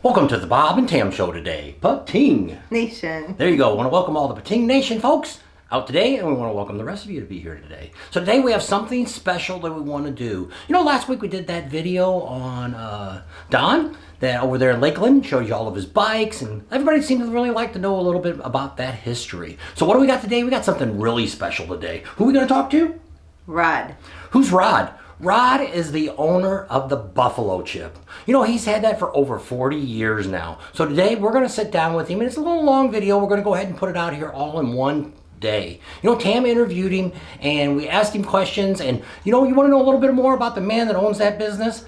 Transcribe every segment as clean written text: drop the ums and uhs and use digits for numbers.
Welcome to the Bob and Tam Show today. Pating Nation. There you go. I want to welcome all the Pating Nation folks out today, and we want to welcome the rest of you to be here today. So today we have something special that we want to do. You know, last week we did that video on Don, that over there in Lakeland, shows you all of his bikes, and everybody seems to really like to know a little bit about that history. So what do we got today? We got something really special today. Who are we going to talk to? Rod. Who's Rod? Rod is the owner of the Buffalo Chip. You know, he's had that for over 40 years now. So today we're going to sit down with him, and it's a little long video. We're going to go ahead and put it out here all in one day. You know, Tam interviewed him, and we asked him questions, and you know, you want to know a little bit more about the man that owns that business?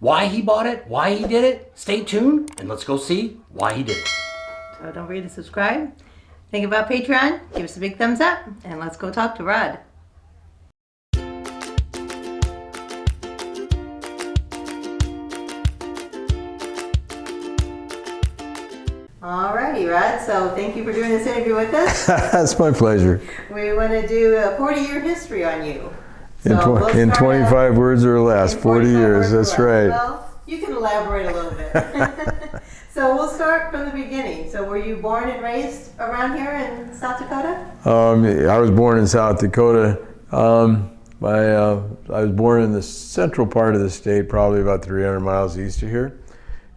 Why he bought it? Why he did it? Stay tuned, and let's go see why he did it. So don't forget to subscribe. Think about Patreon. Give us a big thumbs up, and let's go talk to Rod. Alrighty, Rod. So thank you for doing this interview with us. That's my pleasure. We want to do a 40-year history on you. So in 25 words or less, 40 years, that's right. Well, you can elaborate a little bit. So we'll start from the beginning. So were you born and raised around here in South Dakota? I was born in South Dakota. I was born in the central part of the state, probably about 300 miles east of here.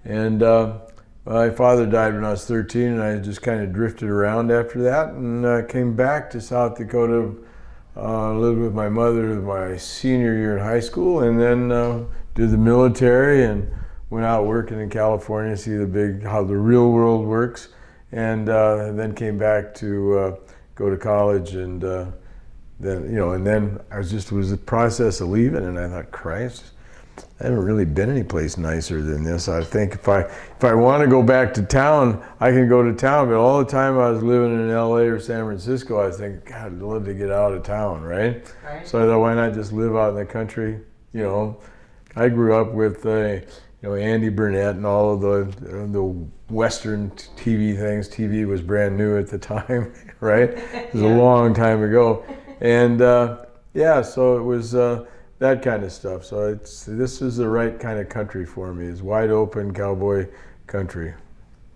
And my father died when I was 13, and I just kind of drifted around after that, and came back to South Dakota, lived with my mother my senior year in high school, and then did the military and went out working in California to see how the real world works, and then came back to go to college, and then I was the process of leaving, and I thought, Christ, I haven't really been any place nicer than this. I think if I want to go back to town, I can go to town. But all the time I was living in LA or San Francisco, I was thinking, God, I'd love to get out of town, right? So I thought, why not just live out in the country? You know, I grew up with Andy Burnett and all of the Western TV things. TV was brand new at the time, right? It was a long time ago, and so it was. That kind of stuff. So this is the right kind of country for me. It's wide open cowboy country.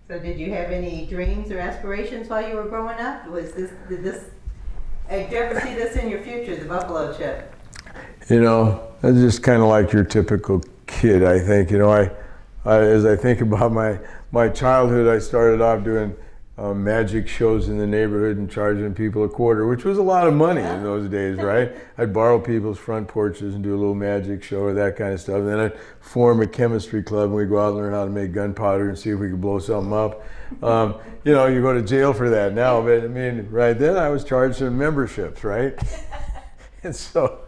So did you have any dreams or aspirations while you were growing up? Did you ever see this in your future, the Buffalo Chip? You know, it's just kind of like your typical kid, I think. You know, as I think about my childhood, I started off doing magic shows in the neighborhood and charging people $0.25, which was a lot of money in those days, right? I'd borrow people's front porches and do a little magic show or that kind of stuff. And then I'd form a chemistry club, and we'd go out and learn how to make gunpowder and see if we could blow something up. You go to jail for that now, but I mean, right then I was charged some memberships, right? And so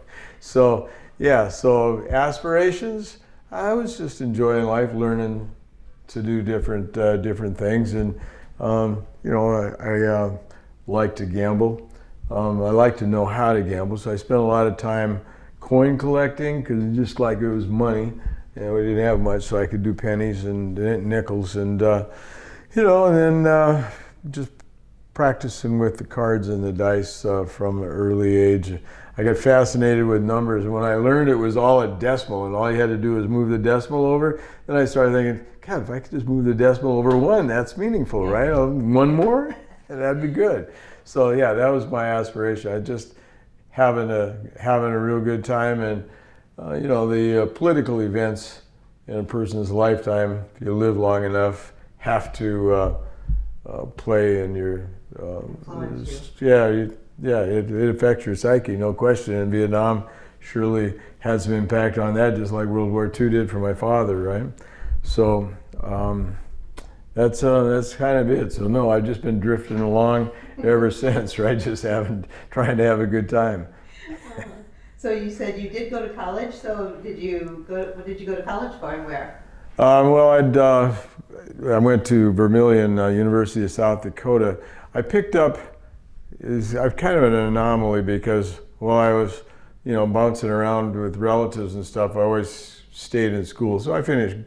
aspirations, I was just enjoying life, learning to do different things, and I like to gamble. I like to know how to gamble, so I spent a lot of time coin collecting, because just like it was money, we didn't have much, so I could do pennies and nickels, and and then just practicing with the cards and the dice from an early age. I got fascinated with numbers, and when I learned it was all a decimal, and all you had to do was move the decimal over, then I started thinking, God, if I could just move the decimal over one, that's meaningful, right? One more, and that'd be good. So yeah, that was my aspiration. I just having a real good time, and the political events in a person's lifetime, if you live long enough, have to play in your it affects your psyche, no question. And Vietnam surely had some impact on that, just like World War II did for my father, right? So that's kind of it. So no, I've just been drifting along ever since, right? Just trying to have a good time. So you said you did go to college. So what did you go to college for, and where? Well, I went to Vermilion University of South Dakota. I picked up. I'm kind of an anomaly, because while I was, bouncing around with relatives and stuff, I always stayed in school. So I finished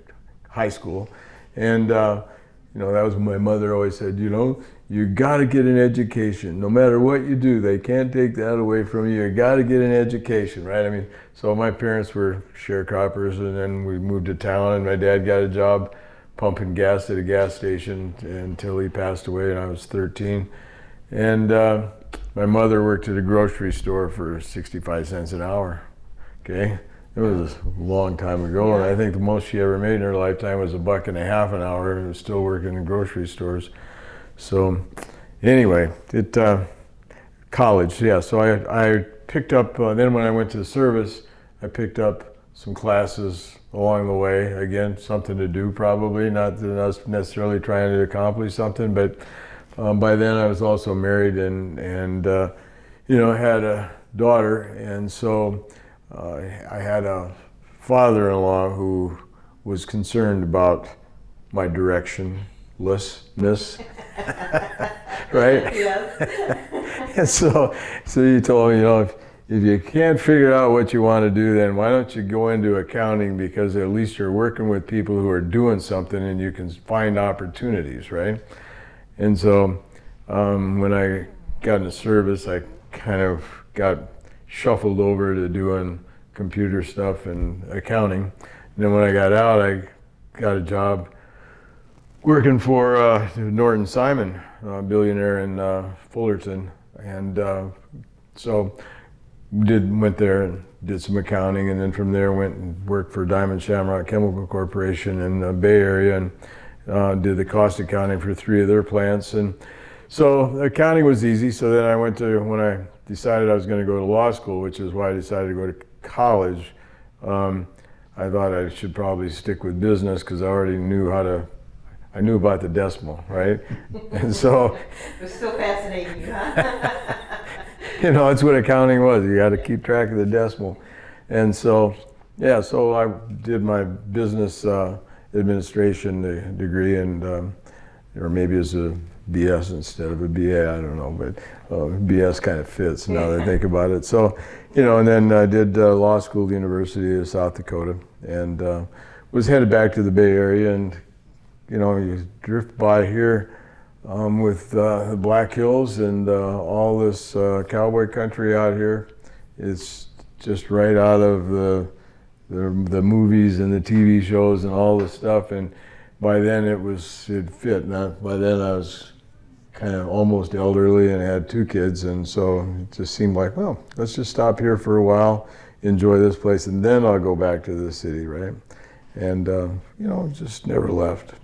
high school, and that was what my mother always said. You got to get an education, no matter what you do. They can't take that away from you. You got to get an education, right? I mean, so my parents were sharecroppers, and then we moved to town, and my dad got a job pumping gas at a gas station until he passed away and I was 13. And my mother worked at a grocery store for 65 cents an hour. Okay, it was a long time ago, and I think the most she ever made in her lifetime was $1.50 an hour, and was still working in grocery stores. So anyway, college, yeah. So I picked up, then when I went to the service, I picked up some classes along the way. Again, something to do probably, not necessarily trying to accomplish something, but by then I was also married and had a daughter, and so I had a father-in-law who was concerned about my directionlessness, right? Yes. And so he told me, if you can't figure out what you want to do, then why don't you go into accounting, because at least you're working with people who are doing something and you can find opportunities, right? And so when I got into service, I kind of got shuffled over to doing computer stuff and accounting. And then when I got out, I got a job working for Norton Simon, a billionaire in Fullerton. And so went there and did some accounting, and then from there went and worked for Diamond Shamrock Chemical Corporation in the Bay Area, and did the cost accounting for 3 of their plants. And so accounting was easy. So then when I decided I was going to go to law school, which is why I decided to go to college, I thought I should probably stick with business, because I already knew I knew about the decimal, right? And so It was still fascinating you, huh? that's what accounting was. You got to keep track of the decimal. And so, yeah, so I did my business administration degree, and or maybe it's a BS instead of a BA, I don't know, but BS kind of fits now that I think about it. So, and then I did law school at the University of South Dakota, and was headed back to the Bay Area, and you drift by here with the Black Hills and all this cowboy country out here. It's just right out of the movies and the TV shows and all this stuff. And by then it fit. Now, by then I was kind of almost elderly and had 2 kids, and so it just seemed like, well, let's just stop here for a while, enjoy this place, and then I'll go back to the city, right? And just never left.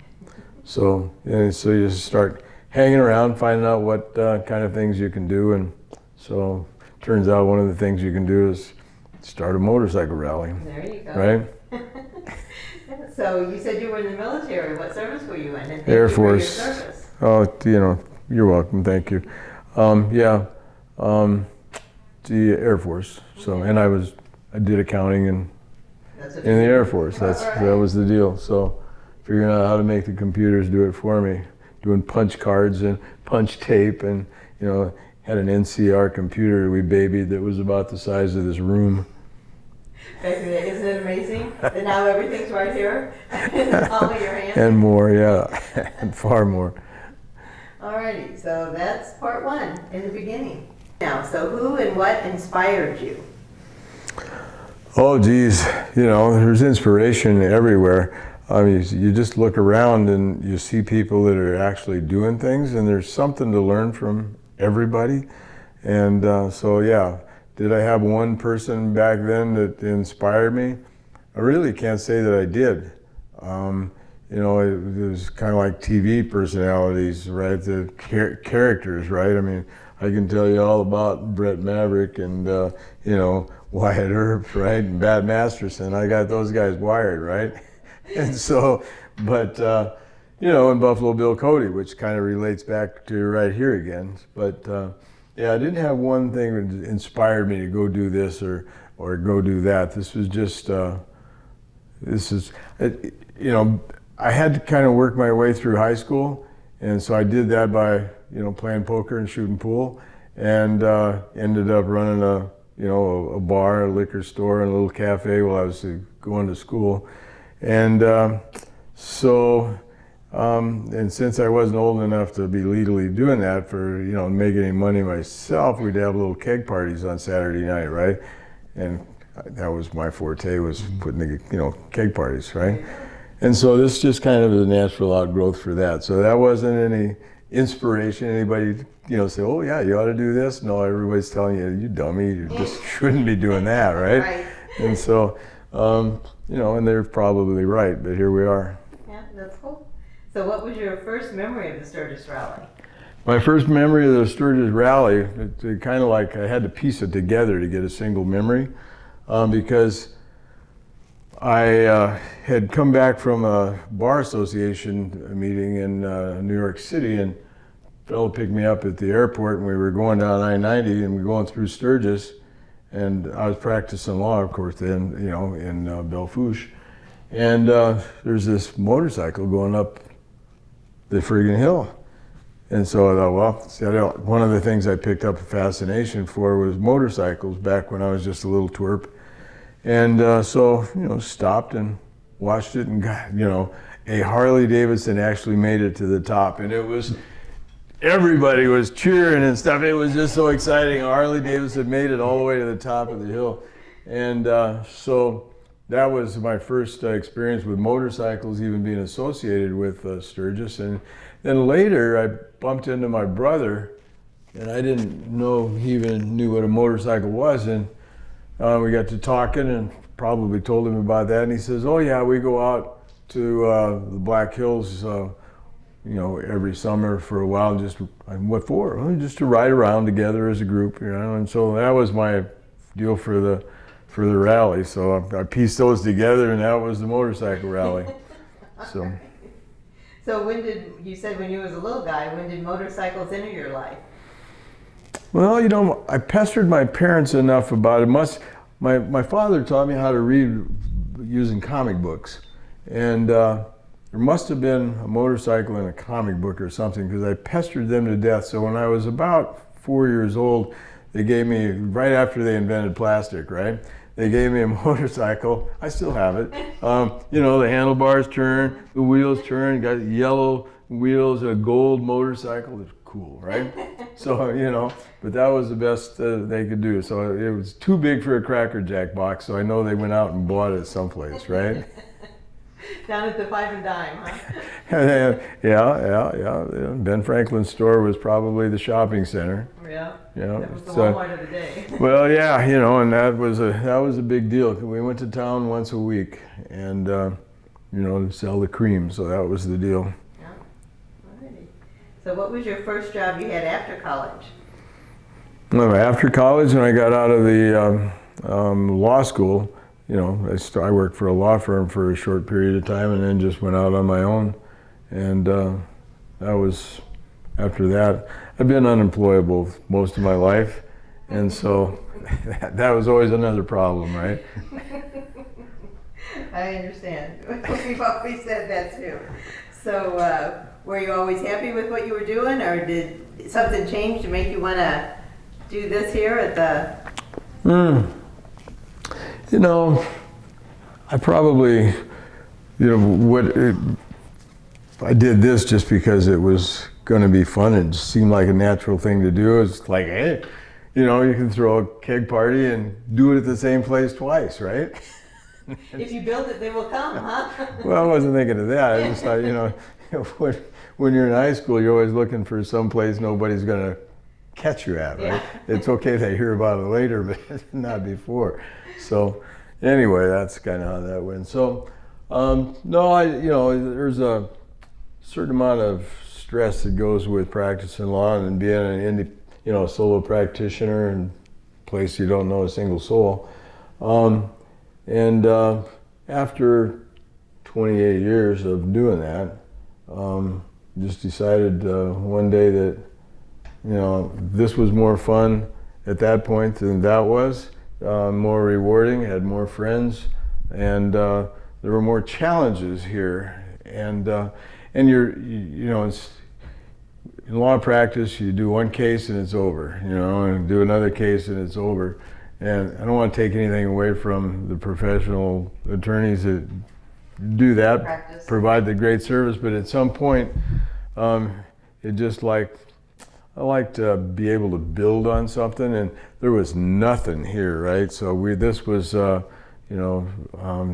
So you start hanging around, finding out what kind of things you can do, and so turns out one of the things you can do is start a motorcycle rally. There you go. Right? So you said you were in the military. What service were you in? And thank Air you for your Force. service. Oh, you're welcome. Thank you. The Air Force. So, and I did accounting in the Air Force. That was the deal. So, figuring out how to make the computers do it for me, doing punch cards and punch tape, and had an NCR computer we babied that was about the size of this room. Isn't it amazing that now everything's right here in the palm of your hand? And more, yeah, and far more. Alrighty, so that's part 1 in the beginning. Now, so who and what inspired you? Oh, geez, there's inspiration everywhere. I mean, you just look around and you see people that are actually doing things, and there's something to learn from everybody. And so, yeah, did I have one person back then that inspired me? I really can't say that I did. It was kind of like TV personalities, right? The characters, right? I mean, I can tell you all about Brett Maverick and, Wyatt Earp, right? And Bat Masterson. I got those guys wired, right? And so, but, and Buffalo Bill Cody, which kind of relates back to right here again. But, yeah, I didn't have one thing that inspired me to go do this or go do that. This was just, I had to kind of work my way through high school. And so I did that by, playing poker and shooting pool, and ended up running a bar, a liquor store, and a little cafe while I was going to school. And and since I wasn't old enough to be legally doing that for, making any money myself, we'd have little keg parties on Saturday night, right? And that was my forte, was putting the, keg parties, right? And so this just kind of is a natural outgrowth for that. So that wasn't any inspiration. Anybody, say, oh yeah, you ought to do this. No, everybody's telling you, you dummy, you just shouldn't be doing that, right? Right. And so, and they're probably right, but here we are. Yeah, that's cool. So what was your first memory of the Sturgis Rally? My first memory of the Sturgis Rally, it kind of like I had to piece it together to get a single memory, because I had come back from a bar association meeting in New York City, and a fellow picked me up at the airport, and we were going down I-90, and we were going through Sturgis, and I was practicing law, of course, then, in Belle Fourche, and there's this motorcycle going up the friggin' hill. And so I thought, well, one of the things I picked up a fascination for was motorcycles back when I was just a little twerp. And so, stopped and watched it and got, a Harley Davidson actually made it to the top. And it was, everybody was cheering and stuff. It was just so exciting. Harley Davidson made it all the way to the top of the hill. And so that was my first experience with motorcycles, even being associated with Sturgis. And then later I bumped into my brother, and I didn't know he even knew what a motorcycle was. And we got to talking and probably told him about that. And he says, oh yeah, we go out to the Black Hills, every summer for a while. What for? Well, just to ride around together as a group, And so that was my deal for the rally. So I pieced those together, and that was the motorcycle rally. So. So you said when you was a little guy, when did motorcycles enter your life? Well, I pestered my parents enough about it. My father taught me how to read using comic books. And there must have been a motorcycle in a comic book or something, because I pestered them to death. So when I was about 4 years old, they gave me, right after they invented plastic, right? They gave me a motorcycle. I still have it. The handlebars turn, the wheels turn, got yellow wheels, a gold motorcycle. It's cool, right? So, but that was the best they could do. So it was too big for a Cracker Jack box, so I know they went out and bought it someplace, right? Down at the 5 and Dime, huh? Yeah. Ben Franklin's store was probably the shopping center. Yeah. Yeah. That was the Walmart of the day. Well, yeah, and that was a big deal. We went to town once a week, and to sell the cream. So that was the deal. Yeah. Alrighty. So what was your first job you had after college? Well, after college, when I got out of the law school, I worked for a law firm for a short period of time, and then just went out on my own. And that was, after that, I've been unemployable most of my life, and so that was always another problem, right? I understand. We've always said that too. So were you always happy with what you were doing, or did something change to make you want to do this here at the... I probably, I did this just because it was going to be fun. It just seemed like a natural thing to do. It's like, hey, you can throw a keg party and do it at the same place twice, right? If you build it, they will come, huh? Well, I wasn't thinking of that. I just thought, when you're in high school, you're always looking for some place nobody's going to catch you at, right? Yeah. It's okay they hear about it later, but not before. So anyway, that's kind of how that went. So there's a certain amount of stress that goes with practicing law and being an solo practitioner in a place you don't know a single soul. After 28 years of doing that, just decided one day that this was more fun at that point than that was. More rewarding, had more friends, and there were more challenges here. And it's in law practice, you do one case and it's over, and do another case and it's over. And I don't want to take anything away from the professional attorneys that do that, Practice. Provide the great service, but at some point, it just I like to be able to build on something, and there was nothing here, right? So this was,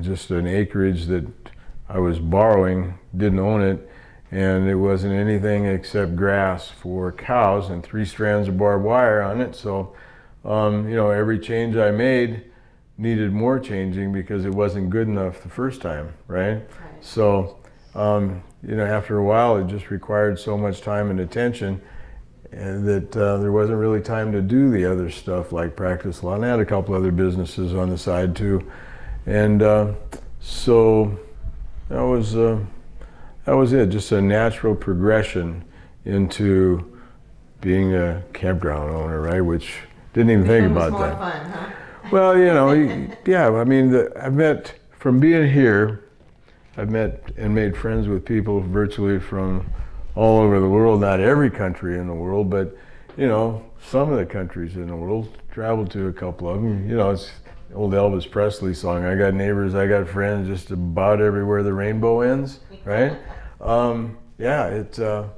just an acreage that I was borrowing, didn't own it, and it wasn't anything except grass for cows and 3 strands of barbed wire on it. So, you know, every change I made needed more changing because it wasn't good enough the first time, right? So, you know, after a while, it just required so much time and attention and that there wasn't really time to do the other stuff like practice law. And I had a couple other businesses on the side too. And so that was it, just a natural progression into being a campground owner, right? Which didn't even think about that. More fun, huh? Well, you know, yeah, I mean, I've met, from being here, I've met and made friends with people virtually from all over the world, not every country in the world, but, you know, some of the countries in the world, traveled to a couple of them. You know, it's the old Elvis Presley song, I got neighbors, I got friends, just about everywhere the rainbow ends, right? Yeah, it's, you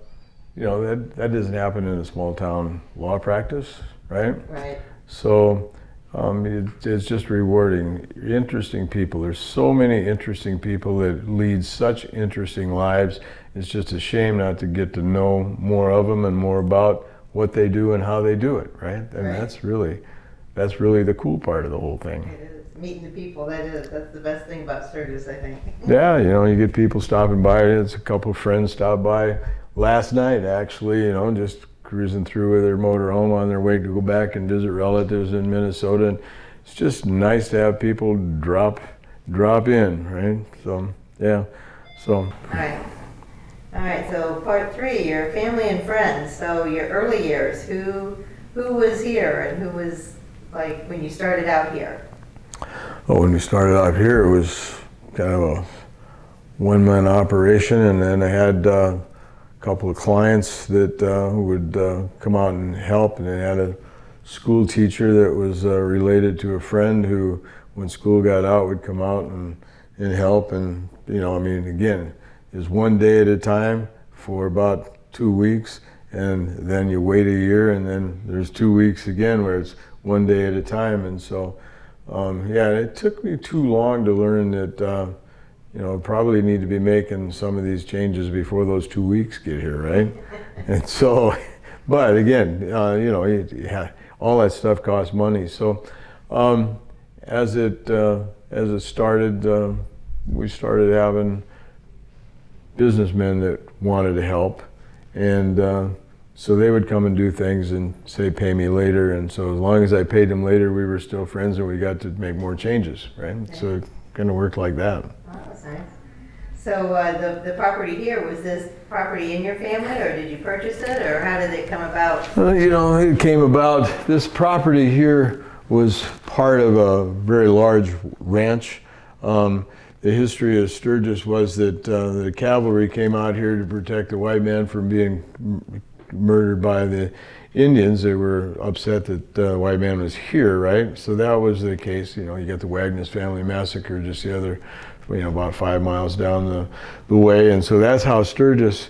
know, that doesn't happen in a small town law practice, right? Right. So it's just rewarding. Interesting people. There's so many interesting people that lead such interesting lives. It's just a shame not to get to know more of them and more about what they do and how they do it, right? And Right. that's really the cool part of the whole thing. It is. Meeting the people, that's the best thing about Sturgis, I think. Yeah, you know, you get people stopping by. It's a couple of friends stopped by last night, actually, you know, just cruising through with their motorhome on their way to go back and visit relatives in Minnesota. And it's just nice to have people drop in, right? So, yeah, so. All right, so part 3, your family and friends. So your early years, who was here and who was, like, when you started out here? Oh, when we started out here, it was kind of a one-man operation, and then I had a couple of clients that who would come out and help, and they had a school teacher that was related to a friend who, when school got out, would come out and help. And, you know, I mean, again, it was one day at a time for about 2 weeks, and then you wait a year, and then there's 2 weeks again where it's one day at a time. And so, yeah, it took me too long to learn that, you know, probably need to be making some of these changes before those 2 weeks get here, right? And so, but again, you know, yeah, all that stuff costs money. So, as it started, we started having businessmen that wanted to help, and so they would come and do things and say, pay me later. And so as long as I paid them later, we were still friends, and we got to make more changes, right? Okay. So it kind of worked like that. Oh, that's nice. So the property here, was this property in your family, or did you purchase it, or how did it come about? You know, it came about, this property here was part of a very large ranch. The history of Sturgis was that the cavalry came out here to protect the white man from being murdered by the Indians. They were upset that the white man was here, right? So that was the case. You know, you got the Wagner's family massacre just the other, you know, about 5 miles down the way. And so that's how Sturgis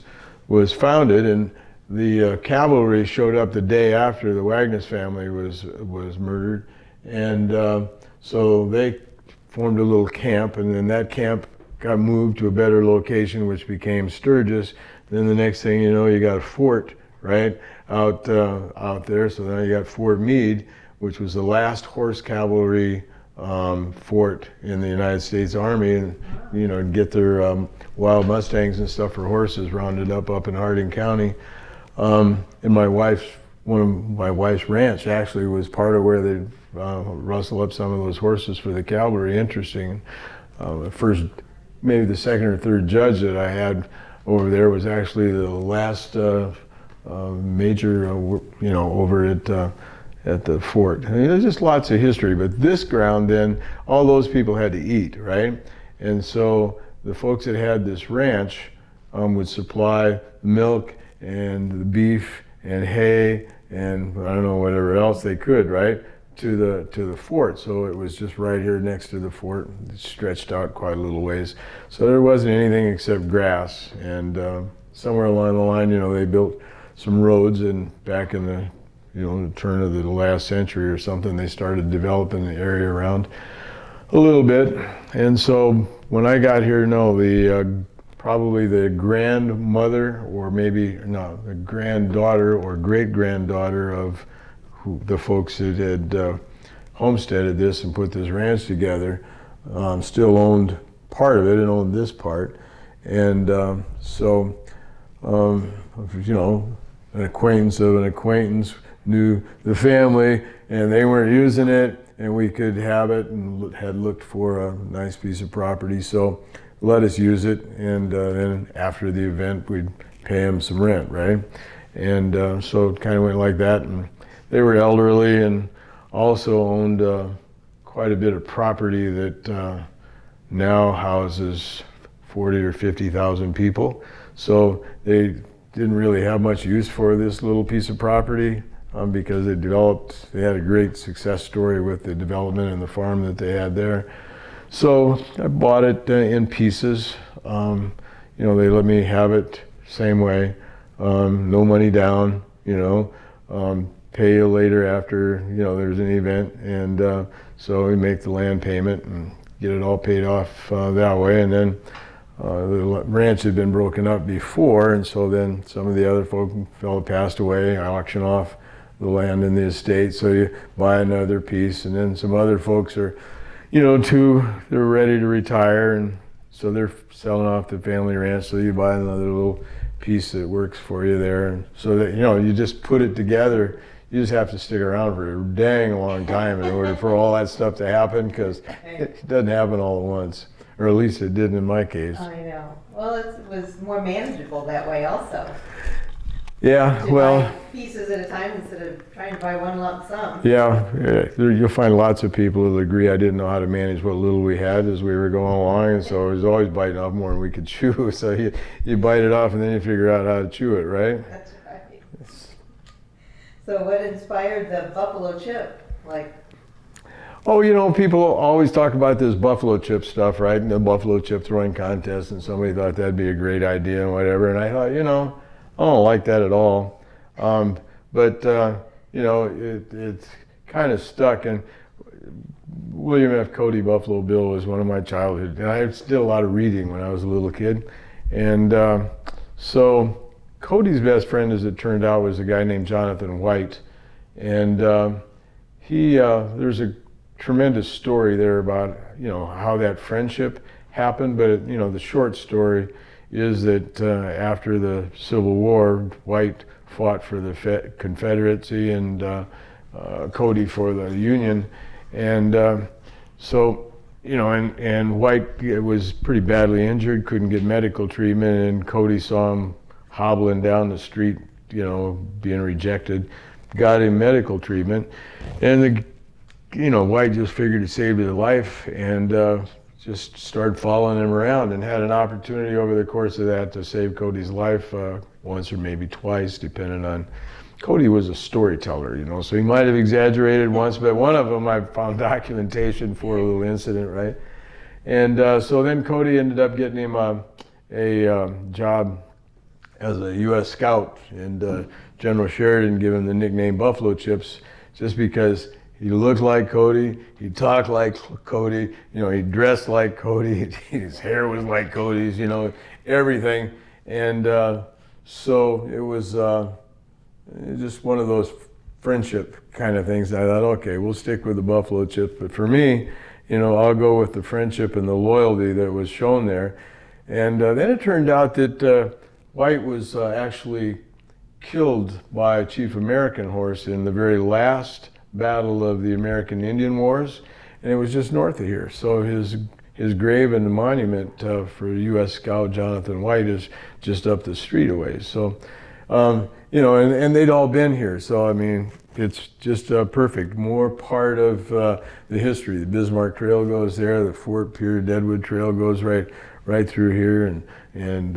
was founded. And the cavalry showed up the day after the Wagner's family was murdered. And so they formed a little camp, and then that camp got moved to a better location, which became Sturgis. Then the next thing you know, you got a fort, right, out there. So now you got Fort Meade, which was the last horse cavalry fort in the United States Army, and you know, get their wild Mustangs and stuff for horses rounded up in Harding County. And one of my wife's ranch actually was part of where they rustle up some of those horses for the cavalry. Interesting. First, maybe the second or third judge that I had over there was actually the last major, you know, over at the fort. I mean, there's just lots of history, but this ground then, all those people had to eat, right? And so the folks that had this ranch would supply milk and the beef and hay and I don't know, whatever else they could, right, to the fort. So it was just right here next to the fort. It stretched out quite a little ways. So there wasn't anything except grass. And somewhere along the line, you know, they built some roads, and back in the, you know, the turn of the last century or something, they started developing the area around A little bit. And so when I got here, no, probably the grandmother, or maybe, no, the granddaughter or great-granddaughter of the folks that had homesteaded this and put this ranch together, still owned part of it and owned this part. And so, you know, an acquaintance of an acquaintance knew the family, and they weren't using it, and we could have it, and had looked for a nice piece of property, so let us use it. And then after the event, we'd pay them some rent, right? And so it kind of went like that. And they were elderly and also owned quite a bit of property that now houses 40 or 50,000 people. So they didn't really have much use for this little piece of property. Because they had a great success story with the development and the farm that they had there. So I bought it in pieces. You know, they let me have it same way, no money down, you know, pay you later after, you know, there's an event. And so we make the land payment and get it all paid off that way. And then the ranch had been broken up before, and so then some of the other fellow passed away. I auctioned off the land in the estate, so you buy another piece, and then some other folks are, you know, they're ready to retire, and so they're selling off the family ranch, so you buy another little piece that works for you there. And so that, you know, you just put it together. You just have to stick around for a dang long time in order for all that stuff to happen, because it doesn't happen all at once, or at least it didn't in my case. I know. Well, it was more manageable that way also. Yeah, To well, buy pieces at a time instead of trying to buy one lump sum. yeah, you'll find lots of people who'll agree I didn't know how to manage what little we had as we were going along, and so it was always biting off more than we could chew. So you bite it off, and then you figure out how to chew it, right? That's right. So what inspired the buffalo chip? Like, oh, you know, people always talk about this buffalo chip stuff, right? And the buffalo chip throwing contest, and somebody thought that'd be a great idea and whatever. And I thought, you know, I don't like that at all. But you know, it's kind of stuck. And William F. Cody Buffalo Bill was one of my childhood. And I did a lot of reading when I was a little kid. And so Cody's best friend, as it turned out, was a guy named Jonathan White. And there's a tremendous story there about, you know, how that friendship happened. But, you know, the short story is that after the Civil War, White fought for the Confederacy and Cody for the Union. And so, you know, and White was pretty badly injured, couldn't get medical treatment, and Cody saw him hobbling down the street, you know, being rejected, got him medical treatment. And, you know, White just figured he saved his life, and just started following him around, and had an opportunity over the course of that to save Cody's life once or maybe twice, depending on. Cody was a storyteller, you know, so he might have exaggerated once, but one of them I found documentation for a little incident, right? And so then Cody ended up getting him a job as a U.S. Scout, and General Sheridan gave him the nickname Buffalo Chips just because he looked like Cody, he talked like Cody, you know, he dressed like Cody, his hair was like Cody's, you know, everything. And so it was just one of those friendship kind of things. I thought, okay, we'll stick with the Buffalo Chips, but for me, you know, I'll go with the friendship and the loyalty that was shown there. And then it turned out that White was actually killed by a Chief American horse in the very last battle of the American Indian Wars, and it was just north of here. So his grave and the monument for U.S. Scout Jonathan White is just up the street a ways. So, you know, and they'd all been here. So, I mean, it's just perfect. More part of the history. The Bismarck Trail goes there. The Fort Pierre Deadwood Trail goes right through here, and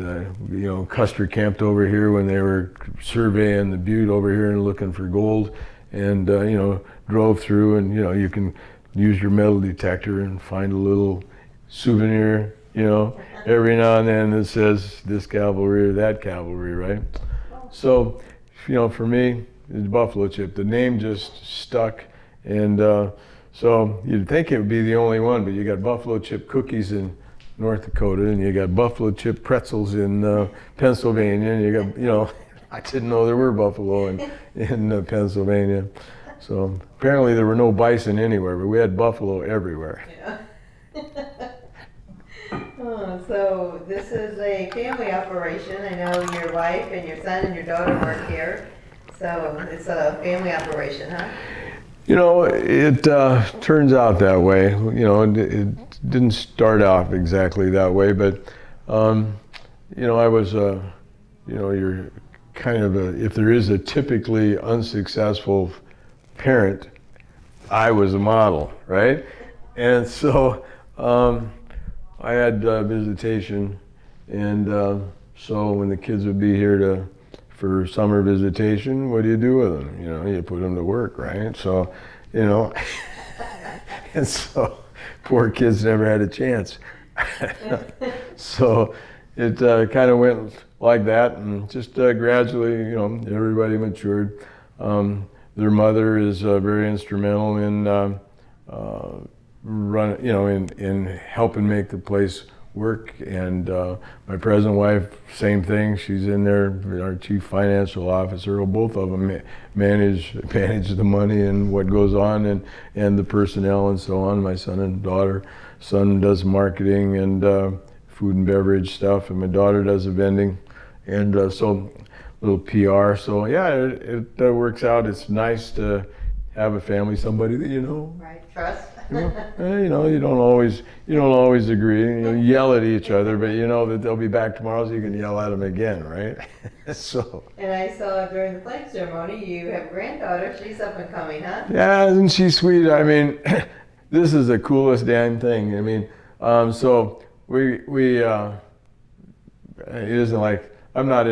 you know, Custer camped over here when they were surveying the butte over here and looking for gold. And you know, drove through, and you know, you can use your metal detector and find a little souvenir, you know, every now and then that says this cavalry or that cavalry, right? So, you know, for me, it's Buffalo Chip. The name just stuck, and So you'd think it would be the only one, but you got buffalo chip cookies in North Dakota, and you got buffalo chip pretzels in Pennsylvania, and you got, I didn't know there were buffalo in Pennsylvania. So apparently there were no bison anywhere, but we had buffalo everywhere. Yeah. Oh, so this is a family operation. I know your wife and your son and your daughter work here. So it's a family operation, huh? It turns out that way. It didn't start off exactly that way, but I was you're kind of if there is a typically unsuccessful parent, I was a model, right? And so I had visitation, and so when the kids would be here for summer visitation, what do you do with them? You put them to work, right? So, and so poor kids never had a chance. So it kind of went like that, and just gradually, everybody matured. Their mother is very instrumental in in helping make the place work, and my present wife, same thing. She's in there, our chief financial officer. Both of them manage the money and what goes on, and the personnel and so on. My son and daughter. Son does marketing and food and beverage stuff, and my daughter does the vending, and so a little PR. So yeah, it works out. It's nice to have a family, somebody that you know. Right, trust. You don't always agree. You yell at each other, but you know that they'll be back tomorrow, so you can yell at them again, right? So. And I saw during the flag ceremony you have a granddaughter. She's up and coming, huh? Yeah, isn't she sweet? I mean, this is the coolest damn thing. I mean, so we it isn't like I'm not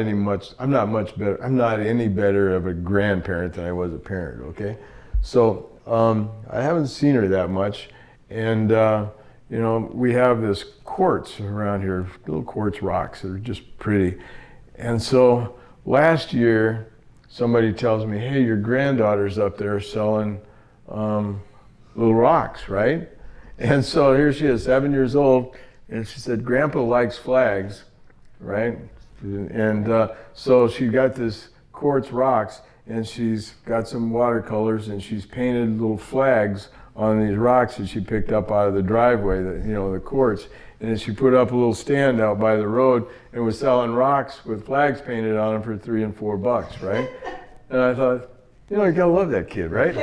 much better. I'm not any better of a grandparent than I was a parent. Okay, so. I haven't seen her that much, and we have this quartz around here, little quartz rocks that are just pretty. And so last year, somebody tells me, "Hey, your granddaughter's up there selling little rocks, right?" And so here she is, 7 years old, and she said, "Grandpa likes flags, right?" And so she got this quartz rocks. And she's got some watercolors, and she's painted little flags on these rocks that she picked up out of the driveway, the quartz. And then she put up a little stand out by the road and was selling rocks with flags painted on them for $3 and $4, right? And I thought, you gotta love that kid, right?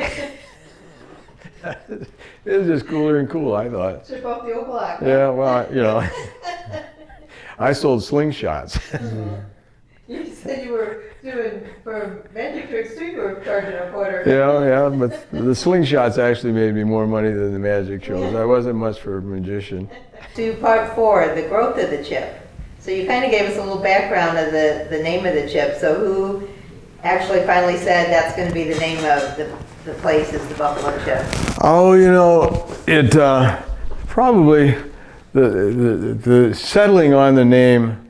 It was just cooler and cool, I thought. Chip off the old block. Yeah, well, I sold slingshots. You said you were doing, for magic tricks too, you were charging a quarter. Yeah, but the slingshots actually made me more money than the magic shows. I wasn't much for a magician. To part 4, the growth of the chip. So you kind of gave us a little background of the name of the chip. So who actually finally said that's going to be the name of the place is the Buffalo Chip? Oh, it probably, the settling on the name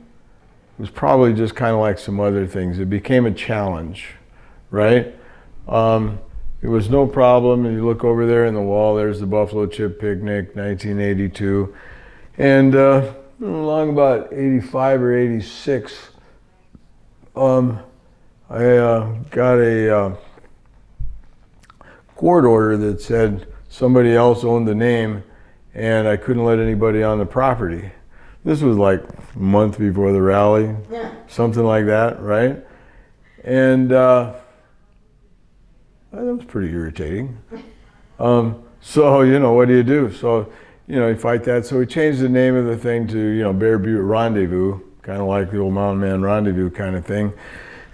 was probably just kind of like some other things. It became a challenge, right? It was no problem. You look over there in the wall, there's the Buffalo Chip Picnic, 1982. And along about 85 or 86, I got a court order that said somebody else owned the name and I couldn't let anybody on the property. This was like a month before the rally, something like that, right? And that was pretty irritating. So, what do you do? So, you fight that. So we changed the name of the thing to, Bear Butte Rendezvous, kind of like the old Mountain Man Rendezvous kind of thing.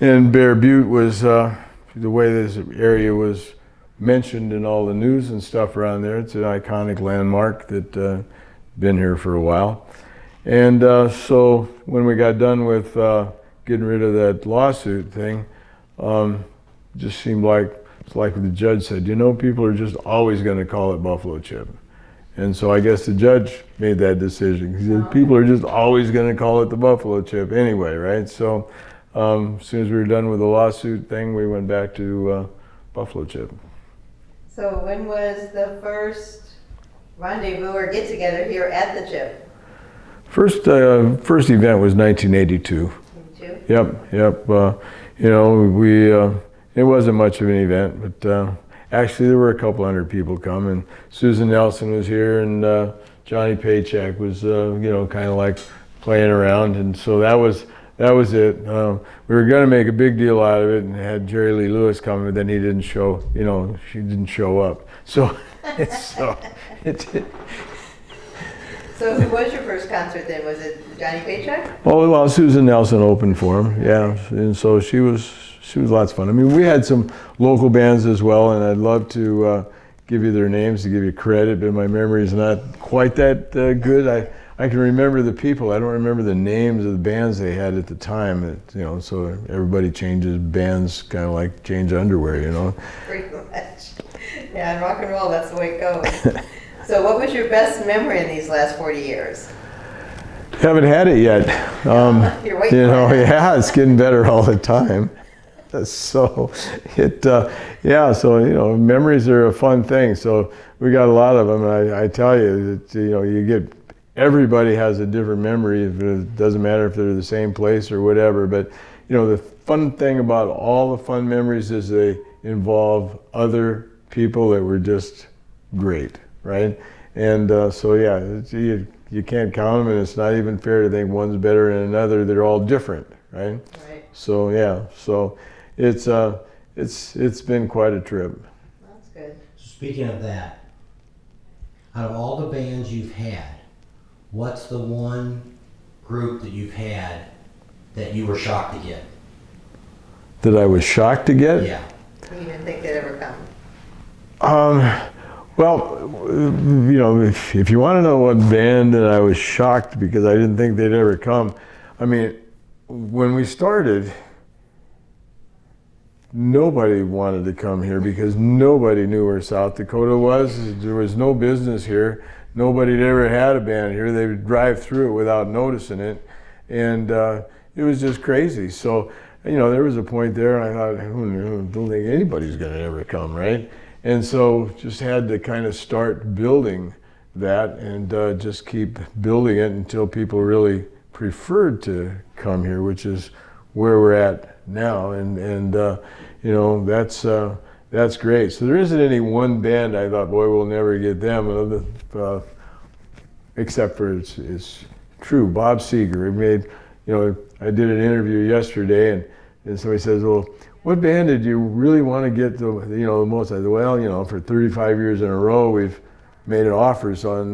And Bear Butte was, the way this area was mentioned in all the news and stuff around there, it's an iconic landmark that been here for a while. And so when we got done with getting rid of that lawsuit thing, it just seemed like, it's like the judge said, people are just always going to call it Buffalo Chip. And so I guess the judge made that decision. He said, people are just always going to call it the Buffalo Chip anyway, right? So as soon as we were done with the lawsuit thing, we went back to Buffalo Chip. So when was the first rendezvous or get together here at the chip? First event was 1982. Did you? Yep. You know, it wasn't much of an event, but actually there were a couple hundred people come, and Susan Nelson was here, and Johnny Paycheck was, you know, kind of like playing around, and so that was it. We were going to make a big deal out of it and had Jerry Lee Lewis come, but then he didn't show, you know, she didn't show up. So, So who was your first concert then? Was it Johnny Paycheck? oh, well, Susan Nelson opened for him, yeah, and so she was lots of fun. I mean, we had some local bands as well, and I'd love to give you their names to give you credit, but my memory is not quite that good. I can remember the people. I don't remember the names of the bands they had at the time. You know, so everybody changes bands, kind of like change underwear, you know. Pretty much. Yeah, in rock and roll, that's the way it goes. So what was your best memory in these last 40 years? Haven't had it yet. You're waiting you know, for it. yeah, it's getting better all the time. So yeah, so you know, memories are a fun thing. So we got a lot of them, and I tell you that, you know, everybody has a different memory. It doesn't matter if they're the same place or whatever. But you know, the fun thing about all the fun memories is they involve other people that were just great, right? And so yeah, you can't count them, and it's not even fair to think one's better than another. They're all different, right? Right. So yeah, so it's been quite a trip. That's good. Speaking of that, out of all the bands you've had, what's the one group that you've had that you were shocked to get? That I was shocked to get? Yeah. You didn't think they'd ever come? Well, you know, if you want to know what band that I was shocked because I didn't think they'd ever come, I mean, when we started, nobody wanted to come here because nobody knew where South Dakota was. There was no business here. Nobody had ever had a band here. They would drive through it without noticing it. And it was just crazy. So, you know, there was a point there and I thought, I don't think anybody's going to ever come, right? And so just had to kind of start building that and just keep building it until people really preferred to come here, which is where we're at now. And you know, that's great. So there isn't any one band I thought, boy, we'll never get them, except for it's true. Bob Seger. You know, I did an interview yesterday, and somebody says, well, what band did you really want to get the most? I said, well, you know, for 35 years in a row, we've made offers on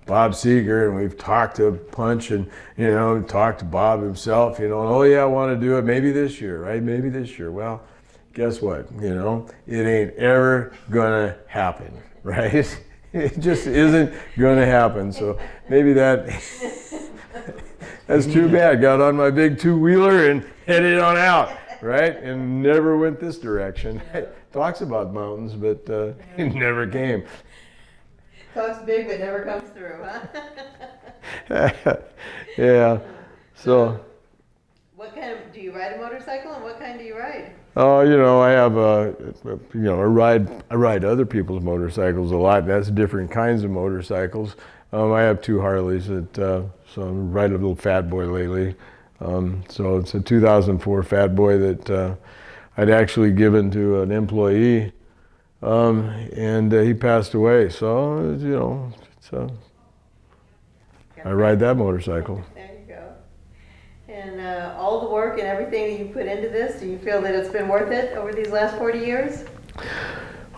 Bob Seger, and we've talked to Punch, and you know, talked to Bob himself, you know, and oh yeah, I want to do it maybe this year, right? Maybe this year. Well, guess what? You know, it ain't ever gonna happen, right? It just isn't gonna happen. So maybe that's too bad. Got on my big two-wheeler and headed on out, right? And never went this direction. Talks about mountains, but it never came. Talks big but never comes through, huh? Yeah. So. What kind of, do you ride a motorcycle, and what kind do you ride? Oh, you know, I have I ride other people's motorcycles a lot. That's different kinds of motorcycles. I have two Harleys that, so I ride a little Fat Boy lately. So it's a 2004 Fat Boy that I'd actually given to an employee, and he passed away. So, you know, I ride that motorcycle. There you go. And all the work and everything that you put into this, do you feel that it's been worth it over these last 40 years?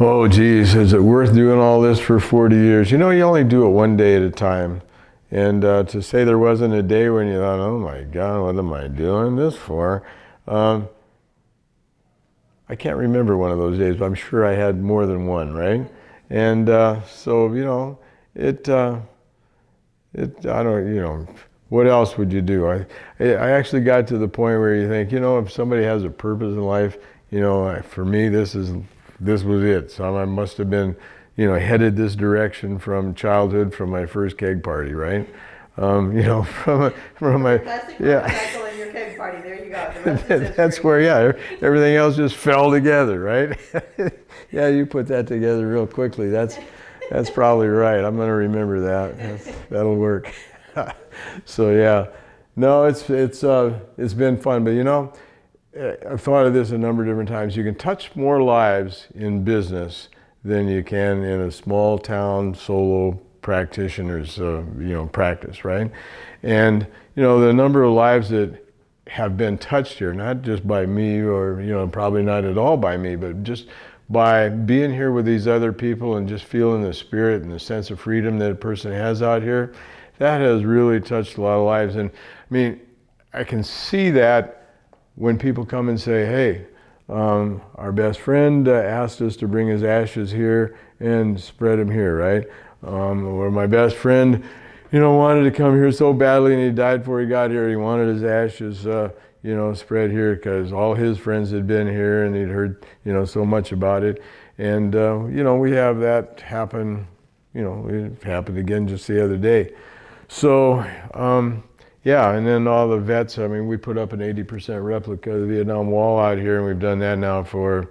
Oh, geez, is it worth doing all this for 40 years? You know, you only do it one day at a time. And to say there wasn't a day when you thought, oh my God, what am I doing this for? I can't remember one of those days, but I'm sure I had more than one, right? And so, you know, I don't, you know, what else would you do? I actually got to the point where you think, you know, if somebody has a purpose in life, you know, for me, this was it. So I must have been, you know, headed this direction from childhood, from my first keg party, right? You know, from my Plastic yeah. motorcycle and your keg party. There you go. The rest is That's history. where, yeah, everything else just fell together, right? Yeah, you put that together real quickly. That's probably right. I'm going to remember that. That'll work. So yeah, no, it's been fun. But you know, I've thought of this a number of different times. You can touch more lives in business than you can in a small town solo practitioner's practice, right? And you know, the number of lives that have been touched here, not just by me or, you know, probably not at all by me, but just by being here with these other people and just feeling the spirit and the sense of freedom that a person has out here, that has really touched a lot of lives. And I mean, I can see that when people come and say, hey, our best friend asked us to bring his ashes here and spread them here, right? Or my best friend, you know, wanted to come here so badly and he died before he got here. He wanted his ashes, you know, spread here because all his friends had been here and he'd heard, you know, so much about it. And, you know, we have that happen, you know, it happened again just the other day. So, yeah, and then all the vets, I mean, we put up an 80% replica of the Vietnam Wall out here, and we've done that now for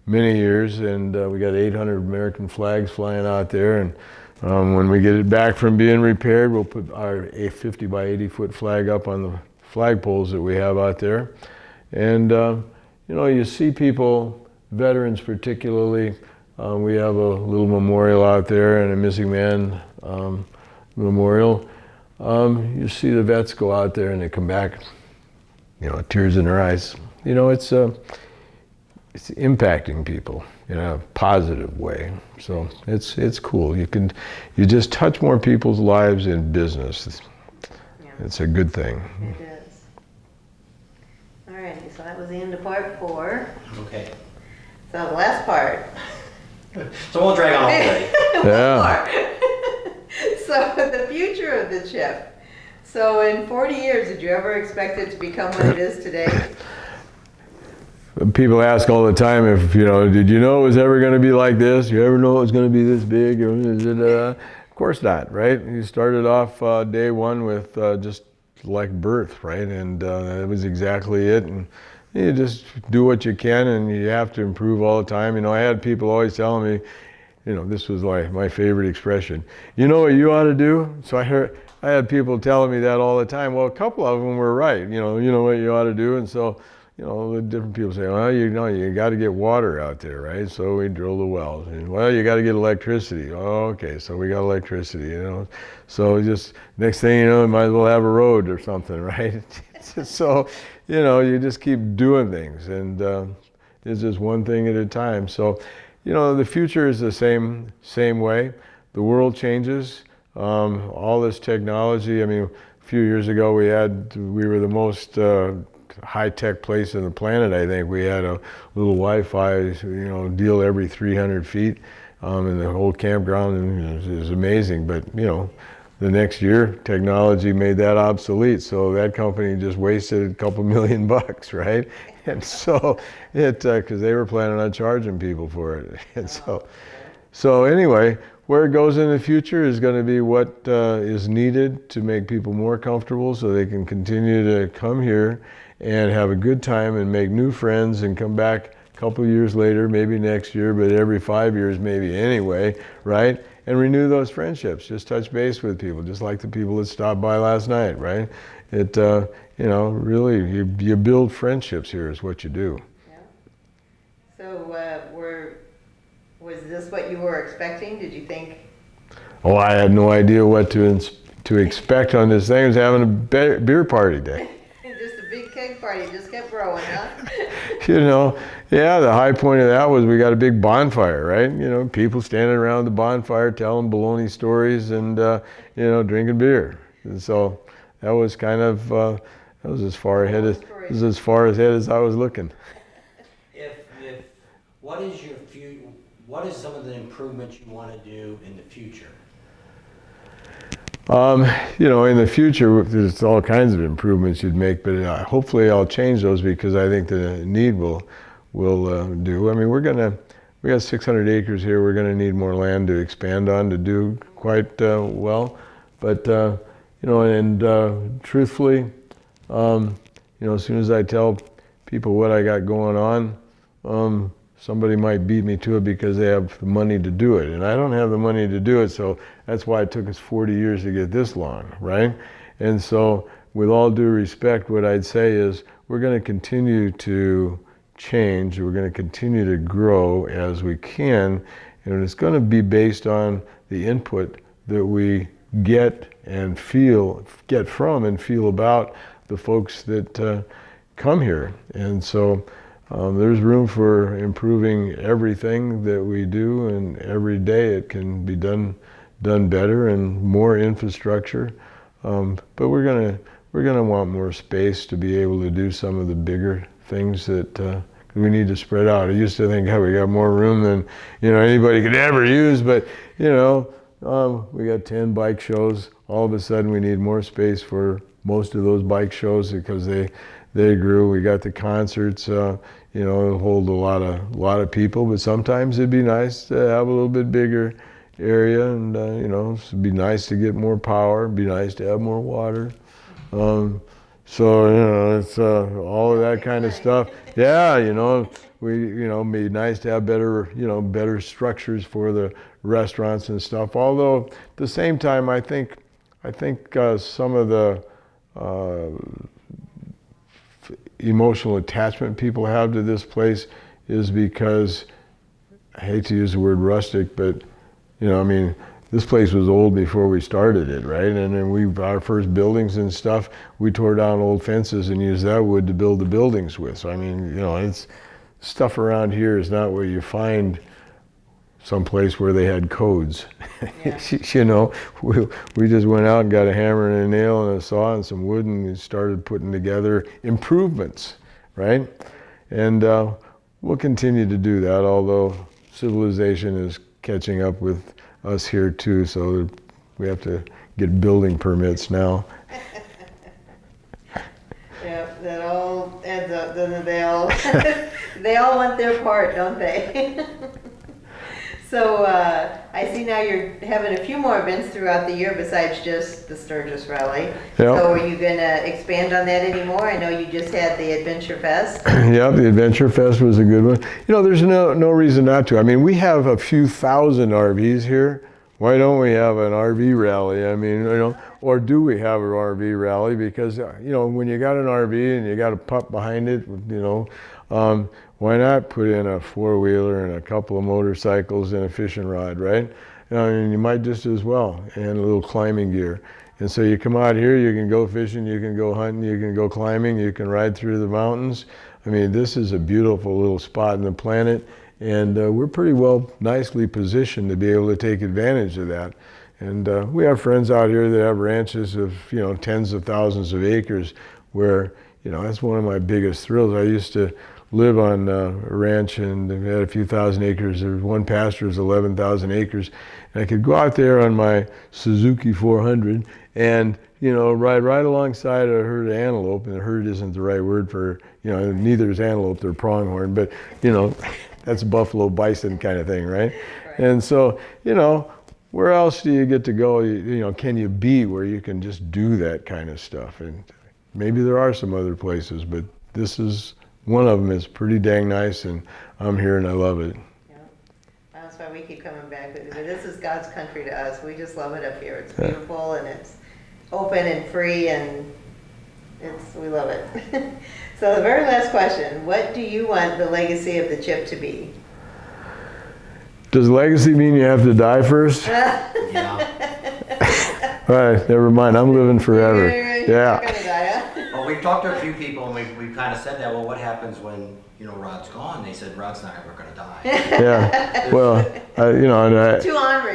many years, and we got 800 American flags flying out there, and when we get it back from being repaired, we'll put our 50 by 80 foot flag up on the flag poles that we have out there. And, you know, you see people, veterans particularly, we have a little memorial out there and a missing man memorial. You see the vets go out there and they come back, you know, tears in their eyes. You know, it's impacting people in a positive way. So it's cool. You just touch more people's lives in business. Yeah. It's a good thing. It is. All righty, so that was the end of part 4. Okay. So the last part. So we'll drag on all day. Yeah. So the future of the chip. So in 40 years, did you ever expect it to become what it is today? People ask all the time if, you know, did you know it was ever going to be like this? You ever know it was going to be this big? Of course not, right? You started off day one with just like birth, right? And that was exactly it. And you just do what you can, and you have to improve all the time. You know, I had people always telling me, you know, this was like my favorite expression. You know what you ought to do? So I had people telling me that all the time. Well, a couple of them were right. You know what you ought to do. And so, you know, the different people say, well, you know, you got to get water out there, right? So we drill the wells. And, well, you got to get electricity. Oh, okay, so we got electricity, you know. So just next thing you know, you might as well have a road or something, right? So, you know, you just keep doing things, and it's just one thing at a time. So, you know, the future is the same way. The world changes. All this technology. I mean, a few years ago we were the most high-tech place on the planet. I think we had a little Wi-Fi, you know, deal every 300 feet in the whole campground, and it was amazing. But you know, the next year technology made that obsolete, so that company just wasted a couple $1 million, right? And so because they were planning on charging people for it. And so anyway, where it goes in the future is going to be what is needed to make people more comfortable so they can continue to come here and have a good time and make new friends and come back a couple of years later, maybe next year, but every 5 years maybe anyway, right? And renew those friendships. Just touch base with people, just like the people that stopped by last night, right? You know, really, you build friendships here is what you do. Yeah. So was this what you were expecting? Did you think? Oh, I had no idea what to expect on this thing. I was having a beer party day. Just a big cake party, just kept growing, huh? You know, yeah, the high point of that was we got a big bonfire, right? You know, people standing around the bonfire telling baloney stories and, you know, drinking beer. And so that was kind of, that was as far ahead as I was looking. What is some of the improvements you want to do in the future? You know, in the future, there's all kinds of improvements you'd make, but hopefully I'll change those because I think the need will do. I mean, we got 600 acres here. We're gonna need more land to expand on to do quite well. But you know, and truthfully, you as soon as I tell people what I got going on, somebody might beat me to it because they have the money to do it. And I don't have the money to do it, so that's why it took us 40 years to get this long, right? And so with all due respect, what I'd say is we're going to continue to change. We're going to continue to grow as we can. And it's going to be based on the input that we get from and feel about the folks that come here. And so there's room for improving everything that we do, and every day it can be done better and more infrastructure. But we're gonna want more space to be able to do some of the bigger things that we need to spread out. I used to think, we got more room than anybody could ever use, but we got 10 bike shows. All of a sudden, we need more space for most of those bike shows because they grew. We got the concerts. Hold a lot of people, but sometimes it'd be nice to have a little bit bigger area, and it'd be nice to get more power. It'd be nice to have more water. It's all of that kind of stuff. Yeah, be nice to have better structures for the restaurants and stuff. Although at the same time, I think some of the emotional attachment people have to this place is because, I hate to use the word rustic, but this place was old before we started it, right? And then our first buildings and stuff, we tore down old fences and used that wood to build the buildings with. So it's stuff around here is not where you find someplace where they had codes. Yeah. We just went out and got a hammer and a nail and a saw and some wood and started putting together improvements, right? And we'll continue to do that, although civilization is catching up with us here too, so we have to get building permits now. Yeah, that all adds up, doesn't it? They all want their part, don't they? So I see now you're having a few more events throughout the year besides just the Sturgis Rally. Yep. So are you going to expand on that anymore? I know you just had the Adventure Fest. Yeah, the Adventure Fest was a good one. There's no reason not to. We have a few thousand RVs here. Why don't we have an RV rally? Or do we have an RV rally? Because, when you got an RV and you got a pup behind it, why not put in a four-wheeler and a couple of motorcycles and a fishing rod, right? You might just as well, and a little climbing gear. And so you come out here, you can go fishing, you can go hunting, you can go climbing, you can ride through the mountains. This is a beautiful little spot on the planet, and we're pretty well nicely positioned to be able to take advantage of that. And we have friends out here that have ranches of, tens of thousands of acres where, that's one of my biggest thrills. I used to live on a ranch and they had a few thousand acres. There was one pasture, 11,000 acres. And I could go out there on my Suzuki 400 and, ride right alongside a herd of antelope. And the herd isn't the right word for, neither is antelope, they're pronghorn, but, that's buffalo bison kind of thing, right? And so, where else do you get to go? Can you be where you can just do that kind of stuff? And maybe there are some other places, but this is one of them. Is pretty dang nice, and I'm here and I love it. Yeah, that's why we keep coming back. This is God's country to us. We just love it up here. It's beautiful and it's open and free, and we love it. So the very last question: what do you want the legacy of the chip to be? Does legacy mean you have to die first? Yeah. All right, never mind. I'm living forever. You're gonna die, huh? Well, we've talked to a few people and we've kind of said that. Well, what happens when Rod's gone? They said Rod's not ever going to die. Yeah. Well, Too ornery.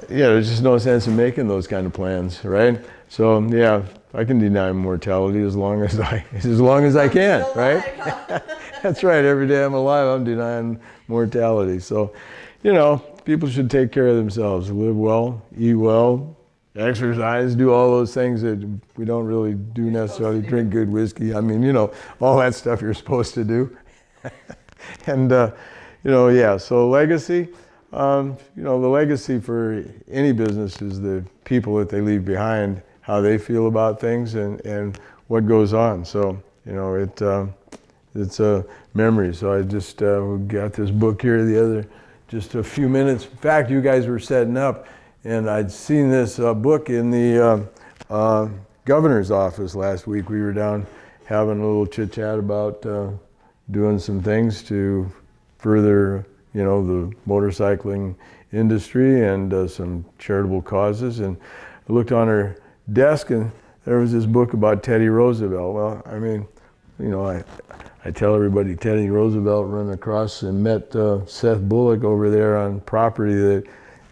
There's just no sense in making those kind of plans, right? So yeah, I can deny mortality as long as I can, right? That's right. Every day I'm alive, I'm denying mortality. So, people should take care of themselves, live well, eat well, exercise, do all those things that we don't really do necessarily. Drink good whiskey. All that stuff you're supposed to do. And so legacy. The legacy for any business is the people that they leave behind, how they feel about things and what goes on. So, you know, it's a memory. So I just got this book here just a few minutes. In fact, you guys were setting up, and I'd seen this book in the governor's office last week. We were down having a little chit chat about doing some things to further, you know, the motorcycling industry and some charitable causes. And I looked on her desk, and there was this book about Teddy Roosevelt. Well, I mean, you know, I tell everybody Teddy Roosevelt ran across and met Seth Bullock over there on property that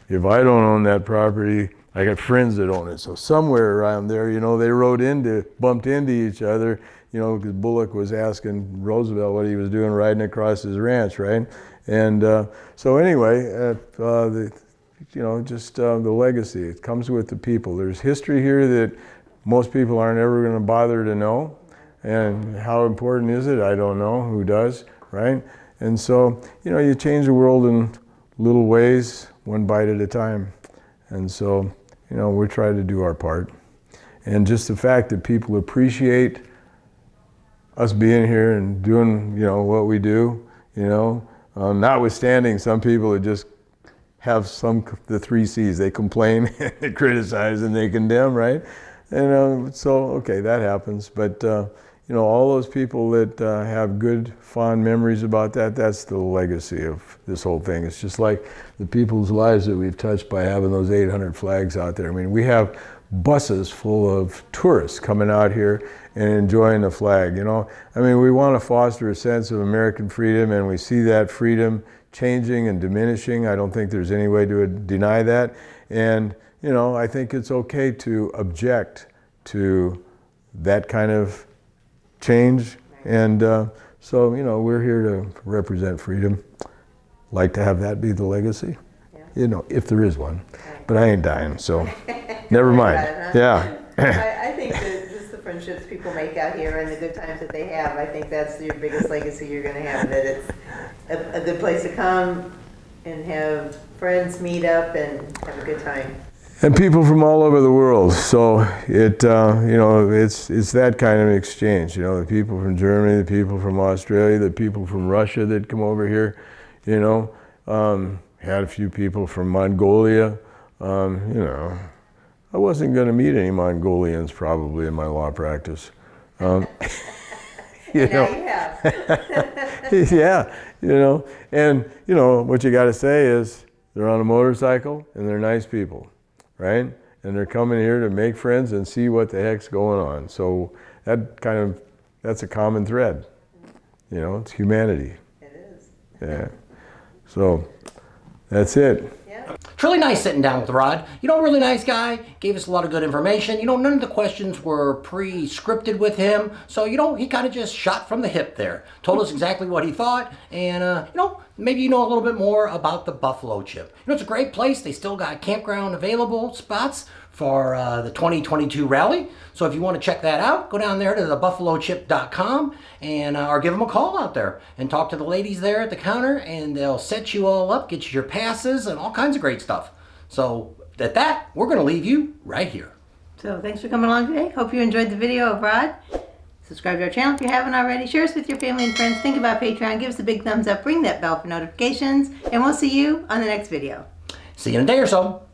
if I don't own that property, I got friends that own it. So somewhere around there, you know, they bumped into each other, you know, because Bullock was asking Roosevelt what he was doing riding across his ranch, right? And so anyway, you know, just the legacy, it comes with the people. There's history here that most people aren't ever going to bother to know. And how important is it? I don't know. Who does, right? And so, you know, you change the world in little ways, one bite at a time. And so, you know, we're trying to do our part. And just the fact that people appreciate us being here and doing, you know, what we do, you know, notwithstanding some people that just have the 3 C's. They complain, they criticize, and they condemn, right? And so, okay, that happens. But, you know, all those people that have good, fond memories about that, that's the legacy of this whole thing. It's just like the people's lives that we've touched by having those 800 flags out there. I mean, we have buses full of tourists coming out here and enjoying the flag, you know. I mean, we want to foster a sense of American freedom, and we see that freedom changing and diminishing. I don't think there's any way to deny that. And, you know, I think it's okay to object to that kind of change. And so, you know, we're here to represent freedom. Like to have that be the legacy, you know, if there is one. But I ain't dying, so never mind. Yeah. I think that just the friendships people make out here and the good times that they have, I think that's your biggest legacy you're going to have, that it's a good place to come and have friends meet up and have a good time. And people from all over the world. So it, you know, it's that kind of exchange. You know, the people from Germany, the people from Australia, the people from Russia that come over here. You know, had a few people from Mongolia. You know, I wasn't going to meet any Mongolians probably in my law practice. You know, Now you have. yeah, you know, and you know what you got to say is they're on a motorcycle and they're nice people. Right? And they're coming here to make friends and see what the heck's going on. So that's a common thread. You know, it's humanity. It is. Yeah. So that's it. Yeah. It's really nice sitting down with Rod. You know, really nice guy. Gave us a lot of good information. You know, none of the questions were pre-scripted with him. So, you know, he kind of just shot from the hip there. Told us exactly what he thought. And, you know, maybe you know a little bit more about the Buffalo Chip. You know, it's a great place. They still got campground available spots for the 2022 rally. So if you want to check that out, go down there to thebuffalochip.com and or give them a call out there and talk to the ladies there at the counter, and they'll set you all up, get you your passes and all kinds of great stuff. So at that, we're going to leave you right here. So thanks for coming along today. Hope you enjoyed the video of Rod. Subscribe to our channel if you haven't already. Share us with your family and friends. Think about Patreon. Give us a big thumbs up. Ring that bell for notifications. And we'll see you on the next video. See you in a day or so.